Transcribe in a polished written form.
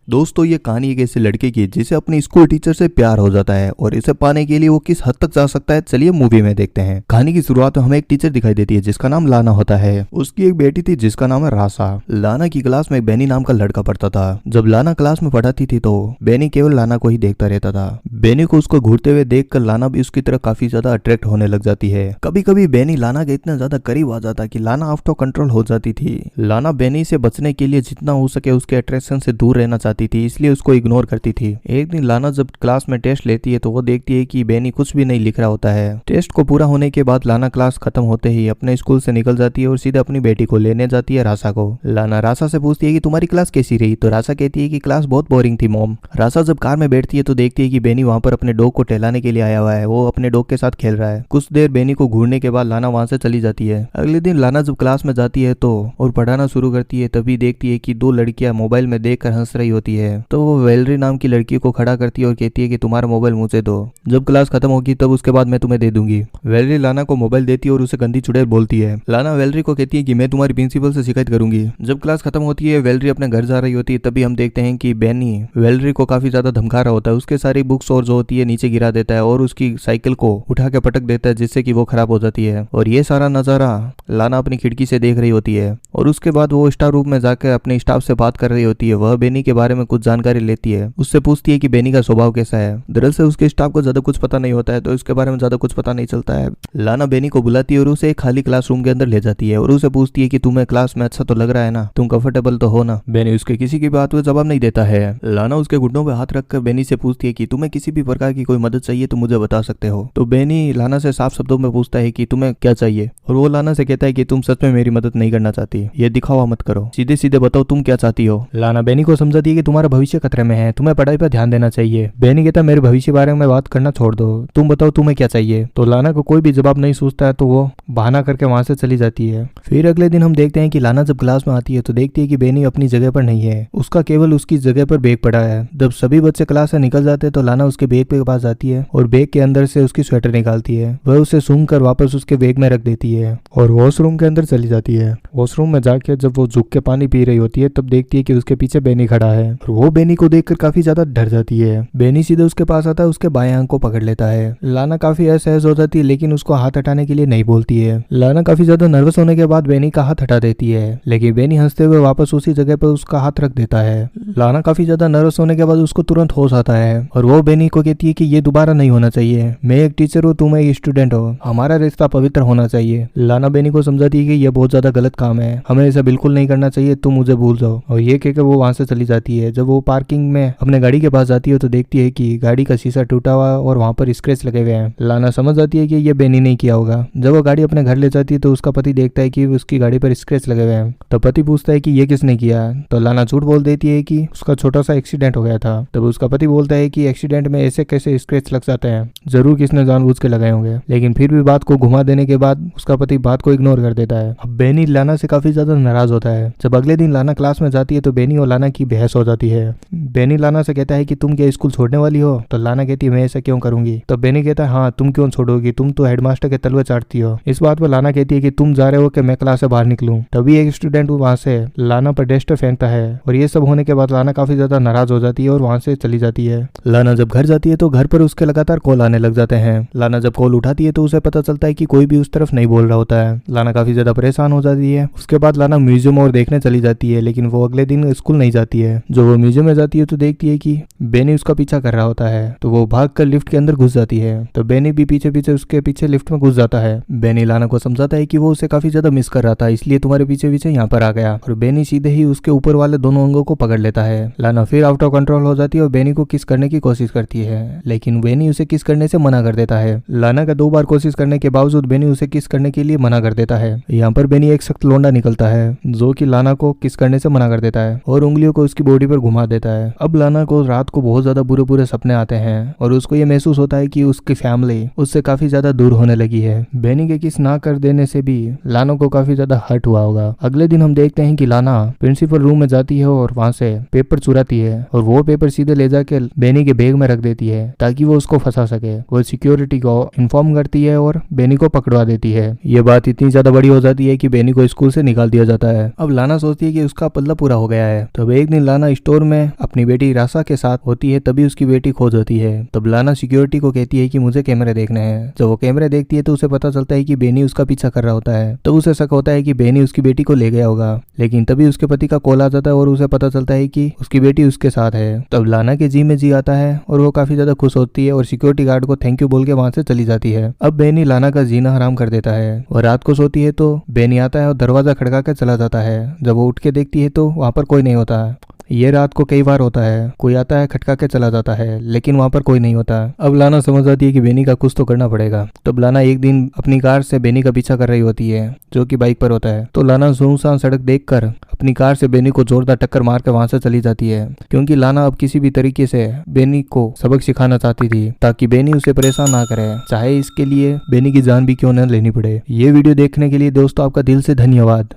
दोस्तों ये कहानी एक ऐसे लड़के की है जिसे अपने स्कूल टीचर से प्यार हो जाता है और इसे पाने के लिए वो किस हद तक जा सकता है चलिए मूवी में देखते हैं। कहानी की शुरुआत में हमें एक टीचर दिखाई देती है जिसका नाम लाना होता है। उसकी एक बेटी थी जिसका नाम है रासा। लाना की क्लास में बेनी नाम का लड़का पढ़ता था। जब लाना क्लास में पढ़ाती थी तो बेनी केवल लाना को ही देखता रहता था। बेनी को उसको घूरते हुए देखकर लाना भी उसकी तरफ काफी ज्यादा अट्रैक्ट होने लग जाती है। कभी कभी बेनी लाना के इतना ज्यादा करीब आ जाता कि लाना आउट ऑफ कंट्रोल हो जाती थी। लाना बेनी से बचने के लिए जितना हो सके उसके अट्रैक्शन से दूर रहना चाहती थी, इसलिए उसको इग्नोर करती थी। एक दिन लाना जब क्लास में टेस्ट लेती है तो वो देखती है कि बेनी कुछ भी नहीं लिख रहा होता है। टेस्ट को पूरा होने के बाद लाना क्लास खत्म होते ही अपने स्कूल से निकल जाती है और सीधे अपनी बेटी को लेने जाती है रासा को। लाना रासा से पूछती है कि तुम्हारी क्लास कैसी रही, तो रासा कहती है कि क्लास बहुत बोरिंग थी मॉम। रासा जब कार में बैठती है तो देखती है कि बेनी वहां पर अपने डॉग को टहलाने के लिए आया हुआ है। वो अपने डॉग के साथ खेल रहा है। कुछ देर बेनी को घूरने के बाद लाना वहां से चली जाती है। अगले दिन लाना जब क्लास में जाती है तो और पढ़ाना शुरू करती है तभी देखती है कि दो लड़कियां मोबाइल में देखकर हंस रही होती है। तो वो वेलरी नाम की लड़की को खड़ा करती है और कहती है कि तुम्हारा मोबाइल मुझे दो, जब क्लास खत्म होगी तब उसके बाद मैं तुम्हें दे दूंगी। वेलरी लाना को मोबाइल देती है और उसे गंदी चुड़ैल बोलती है। लाना वेलरी को कहती है कि मैं तुम्हारी प्रिंसिपल से शिकायत करूंगी। जब क्लास खत्म होती है वेलरी अपने घर जा रही होती है तभी हम देखते हैं कि बेनी वेलरी को काफी ज्यादा धमका रहा होता है। उसके सारी बुक्स और जो होती है नीचे गिरा देता है और उसकी साइकिल को उठा के पटक देता है जिससे कि वो खराब हो जाती है। और ये सारा नजारा लाना अपनी खिड़की से देख रही होती है। और उसके बाद वो स्टाफ रूम में जाकर अपने स्टाफ से बात कर रही होती है। वह बेनी के बारे में कुछ जानकारी लेती है। उससे पूछती है कि बेनी का स्वभाव कैसा है। दरअसल उसके स्टाफ को ज्यादा कुछ पता नहीं होता है तो इसके बारे में ज्यादा कुछ पता नहीं चलता है। लाना बेनी को बुलाती है और उसे एक खाली क्लासरूम के अंदर ले जाती है और उसे पूछती है कि तुम्हें क्लास में अच्छा तो लग रहा है ना, तुम कंफर्टेबल तो हो ना। बेनी उसके किसी की बात को जवाब नहीं देता है। लाना उसके घुटनों पे हाथ रखकर बेनी से पूछती है कि तुम्हें किसी भी प्रकार की कोई मदद चाहिए तो मुझे बता सकते हो। तो बेनी लाना से साफ शब्दों में पूछता है कि तुम्हें क्या चाहिए, और वो लाना से कहता है कि तुम सच में मेरी मदद नहीं करना चाहती, ये दिखावा मत करो, सीधे सीधे बताओ तुम क्या चाहती हो। लाना बेनी को समझाती है कि तुम्हारा भविष्य खतरे में है, तुम्हें पढ़ाई पर ध्यान देना चाहिए। बेनी कहता है मेरे भविष्य के बारे में बात करना छोड़ दो, तुम बताओ तुम्हें क्या चाहिए। तो लाना को कोई भी जवाब नहीं सूझता है तो वो बहाना करके वहां से चली जाती है। फिर अगले दिन हम देखते हैं कि लाना जब क्लास में आती है तो देखती है कि बेनी अपनी जगह पर नहीं है, उसका केवल उसकी जगह पर बैग पड़ा है। जब सभी बच्चे क्लास से निकल जाते हैं तो लाना उसके बैग के पास जाती है और बैग के अंदर से उसकी स्वेटर निकालती है। वह उसे सूंघ कर वापस उसके बैग में रख देती है और वॉशरूम के अंदर चली जाती है। वॉशरूम में जाके जब वो झुक के पानी पी रही होती है तब देखती है कि उसके पीछे बेनी खड़ा है और वो बेनी को देखकर काफी ज्यादा डर जाती है। बेनी सीधे उसके पास आता है, उसके बाएं आंख को पकड़ लेता है। लाना काफी असहज हो जाती है लेकिन उसको हाथ हटाने के लिए नहीं बोलती है। लाना काफी ज्यादा नर्वस होने के बाद बेनी का हाथ हटा देती है लेकिन बेनी हंसते हुए वापस उसी जगह पर उसका हाथ रख देता है। लाना काफी ज्यादा नर्वस होने के बाद उसको तुरंत होश आता है और वो बेनी को कहती है कि ये दोबारा नहीं होना चाहिए, मैं एक टीचर हूँ, तुम एक स्टूडेंट हो, हमारा रिश्ता पवित्र होना चाहिए। लाना बेनी को समझाती है कि यह बहुत ज्यादा गलत काम है, हमें ऐसा बिल्कुल नहीं करना चाहिए, तुम मुझे भूल जाओ। और ये कहकर वो वहां से चली जाती है। जब वो पार्किंग में अपने गाड़ी के पास जाती है तो देखती है कि गाड़ी का शीशा टूटा हुआ और वहां पर स्क्रैच लगे हुए हैं। लाना समझ जाती है कि ये बेनी नहीं किया होगा। जब वो गाड़ी अपने घर ले जाती है तो उसका पति देखता है कि उसकी गाड़ी पर स्क्रैच लगे हुए हैं। तो पति पूछता है कि ये किसने किया, तो लाना झूठ बोल देती है कि उसका छोटा सा एक्सीडेंट हो गया था। तब उसका पति बोलता है कि एक्सीडेंट में ऐसे कैसे स्क्रैच लग जाते हैं, जरूर किसने जानबूझ के लगाए होंगे। लेकिन फिर भी बात को घुमा देने के बाद उसका पति बात को इग्नोर कर देता है। अब बेनी लाना से काफी ज्यादा नाराज होता है। जब अगले दिन लाना क्लास में जाती है तो बेनी और लाना की बहस हो जाती है। बेनी लाना से कहता है कि तुम क्या स्कूल छोड़ने वाली हो, तो लाना कहती है मैं ऐसा क्यों करूंगी। तो बेनी कहता है हाँ तुम क्यों छोड़ोगी, तुम तो हेडमास्टर के तलवे चाटती हो। इस बात पर लाना कहती है कि तुम जा रहे हो कि मैं क्लास से बाहर निकलूं। तभी एक स्टूडेंट वहां से लाना पर डस्टर फेंकता है और ये सब होने के बाद लाना काफी ज्यादा नाराज हो जाती है और वहां से चली जाती है। लाना जब घर जाती है तो घर पर उसके लगातार कॉल आने लग जाते हैं। लाना जब कॉल उठाती है तो उसे पता चलता है कि कोई भी उस तरफ नहीं बोल रहा होता है। लाना काफी ज्यादा परेशान हो जाती है। उसके बाद लाना म्यूजियम और देखने चली जाती है लेकिन वो अगले दिन स्कूल नहीं जाती है। जो वो म्यूजियम में जाती है तो देखती है कि बेनी उसका पीछा कर रहा होता है। तो वो भागकर लिफ्ट के अंदर घुस जाती है। तो बेनी भी पीछे पीछे उसके पीछे लिफ्ट में घुस जाता है। बेनी लाना को समझाता है कि वो उसे काफी ज्यादा मिस कर रहा था इसलिए तुम्हारे पीछे पीछे यहाँ पर आ गया। और बेनी सीधे ही उसके ऊपर वाले दोनों अंगों को पकड़ लेता है। लाना फिर आउट ऑफ कंट्रोल हो जाती है और बेनी को किस करने की कोशिश करती है लेकिन बेनी उसे किस करने से मना कर देता है। लाना का 2 बार कोशिश करने के बावजूद बेनी उसे किस करने के लिए मना कर देता है। यहाँ पर बेनी एक सख्त लौंडा निकलता है जो कि लाना को किस करने से मना कर देता है और उंगलियों को उसकी बॉडी पर घुमा देता है। अब लाना को रात को बहुत ज्यादा बुरे बुरे सपने आते हैं और उसको ये महसूस होता है कि उसकी फैमिली उससे काफी ज्यादा दूर होने लगी है। बेनी के किस ना कर देने से भी लाना को काफी ज्यादा हर्ट हुआ होगा। अगले दिन हम देखते हैं कि लाना प्रिंसिपल रूम में जाती है और वहां से पेपर चुराती है और वो पेपर सीधे ले जाके बेनी के बैग में रख देती है ताकि वो उसको फंसा सके। वो सिक्योरिटी को इन्फॉर्म करती है और बेनी को पकड़वा देती है। ये बात इतनी ज्यादा बड़ी हो जाती है कि बेनी को स्कूल से निकाल दिया जाता है। अब लाना सोचती है कि उसका पल्ला पूरा हो गया है। तब एक दिन लाना स्टोर में अपनी बेटी रासा के साथ होती है तभी उसकी बेटी खोज होती है। तब लाना सिक्योरिटी को कहती है कि मुझे कैमरे देखने हैं। जब वो कैमरे देखती है तो उसे पता चलता है कि बेनी उसका पीछा कर रहा होता है। तब उसे शक होता है कि बेनी उसकी बेटी को ले गया होगा, लेकिन तभी उसके पति का कॉल आ जाता है और उसे पता चलता है कि उसकी बेटी उसके साथ है। तब लाना के जी में जी आता है और वो काफी ज्यादा खुश होती है और सिक्योरिटी गार्ड को थैंक यू बोल के वहां से चली जाती है। अब बेनी लाना का जीना हराम कर देता है और रात को सोती है तो बेनी आता है और दरवाजा खड़का कर चला जाता है। जब वो उठ के देखती है तो वहां पर कोई नहीं होता। ये रात को कई बार होता है, कोई आता है खटका के चला जाता है लेकिन वहां पर कोई नहीं होता। अब लाना समझ आती है कि बेनी का कुछ तो करना पड़ेगा। तब लाना एक दिन अपनी कार से बेनी का पीछा कर रही होती है जो कि बाइक पर होता है। तो लाना सुनसान सड़क देखकर अपनी कार से बेनी को जोरदार टक्कर मार कर वहां से चली जाती है, क्योंकि लाना अब किसी भी तरीके से बेनी को सबक सिखाना चाहती थी ताकि बेनी उसे परेशान ना करे, चाहे इसके लिए बेनी की जान भी क्यों न लेनी पड़े। ये वीडियो देखने के लिए दोस्तों आपका दिल से धन्यवाद।